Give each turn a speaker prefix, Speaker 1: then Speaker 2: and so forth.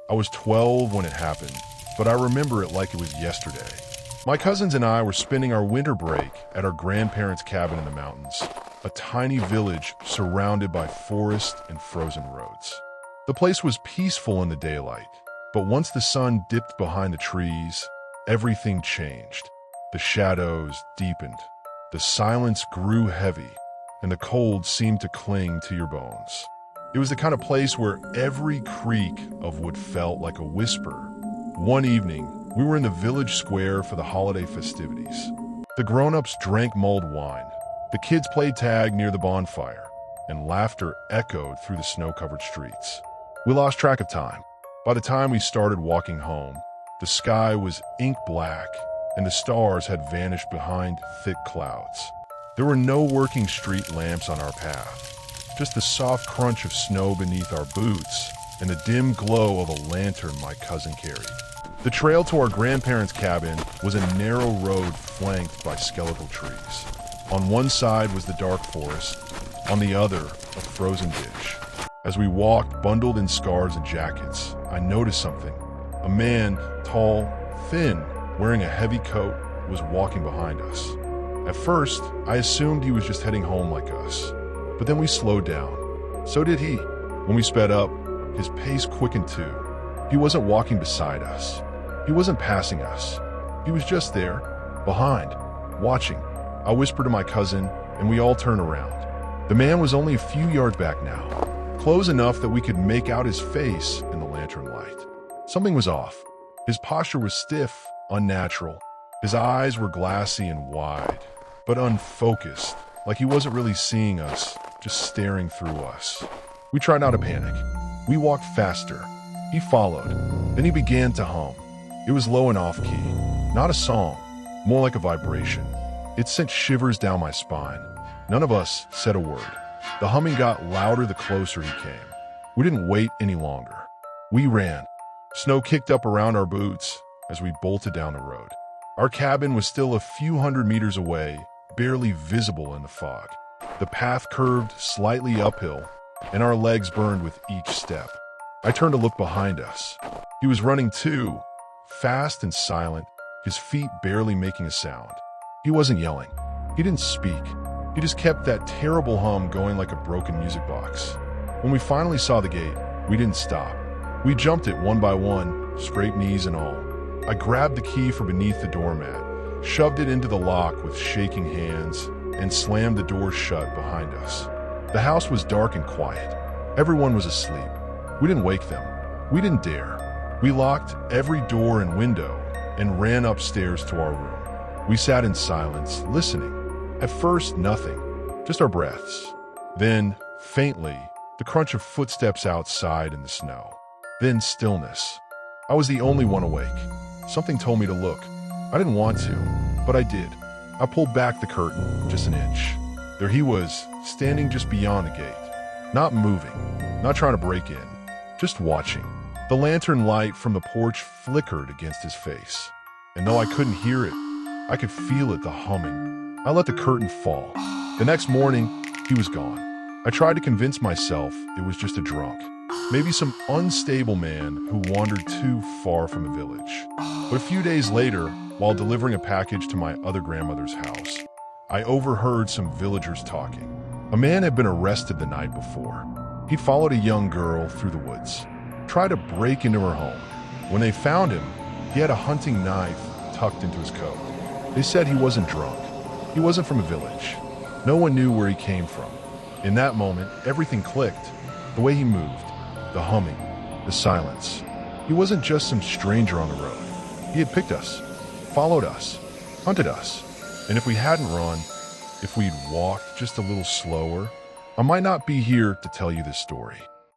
Speaker 1: I was 12 when it happened, but I remember it like it was yesterday. My cousins and I were spending our winter break at our grandparents' cabin in the mountains, a tiny village surrounded by forest and frozen roads. The place was peaceful in the daylight, but once the sun dipped behind the trees, everything changed. The shadows deepened, the silence grew heavy, and the cold seemed to cling to your bones. It was the kind of place where every creak of wood felt like a whisper. One evening, we were in the village square for the holiday festivities. The grown-ups drank mulled wine, the kids played tag near the bonfire, and laughter echoed through the snow-covered streets. We lost track of time. By the time we started walking home, the sky was ink black, and the stars had vanished behind thick clouds. There were no working street lamps on our path, just the soft crunch of snow beneath our boots and the dim glow of a lantern my cousin carried. The trail to our grandparents' cabin was a narrow road flanked by skeletal trees. On one side was the dark forest, on the other, a frozen ditch. As we walked, bundled in scarves and jackets, I noticed something. A man, tall, thin, wearing a heavy coat, was walking behind us. At first, I assumed he was just heading home like us. But then we slowed down. So did he. When we sped up, his pace quickened too. He wasn't walking beside us. He wasn't passing us. He was just there, behind, watching. I whispered to my cousin, and we all turned around. The man was only a few yards back now, close enough that we could make out his face in the lantern light. Something was off. His posture was stiff, unnatural. His eyes were glassy and wide, but unfocused, like he wasn't really seeing us, just staring through us. We tried not to panic. We walked faster. He followed. Then he began to hum. It was low and off-key, not a song, more like a vibration. It sent shivers down my spine. None of us said a word. The humming got louder the closer he came. We didn't wait any longer. We ran. Snow kicked up around our boots as we bolted down the road. Our cabin was still a few hundred meters away, barely visible in the fog. The path curved slightly uphill, and our legs burned with each step. I turned to look behind us. He was running too, fast and silent, his feet barely making a sound. He wasn't yelling. He didn't speak. He just kept that terrible hum going like a broken music box. When we finally saw the gate, we didn't stop. We jumped it one by one, scraped knees and all. I grabbed the key from beneath the doormat, shoved it into the lock with shaking hands, and slammed the door shut behind us. The house was dark and quiet. Everyone was asleep. We didn't wake them. We didn't dare. We locked every door and window and ran upstairs to our room. We sat in silence, listening. At first, nothing, just our breaths. Then, faintly, the crunch of footsteps outside in the snow. Then stillness. I was the only one awake. Something told me to look. I didn't want to, but I did. I pulled back the curtain just an inch. There he was, standing just beyond the gate. Not moving, not trying to break in, just watching. The lantern light from the porch flickered against his face. And though I couldn't hear it, I could feel it, the humming. I let the curtain fall. The next morning, he was gone. I tried to convince myself it was just a drunk. Maybe some unstable man who wandered too far from the village. But a few days later, while delivering a package to my other grandmother's house, I overheard some villagers talking. A man had been arrested the night before. He'd followed a young girl through the woods, tried to break into her home. When they found him, he had a hunting knife tucked into his coat. They said he wasn't drunk. He wasn't from a village. No one knew where he came from. In that moment, everything clicked. The way he moved, the humming, the silence. He wasn't just some stranger on the road. He had picked us, followed us, hunted us. And if we hadn't run, if we'd walked just a little slower, I might not be here to tell you this story.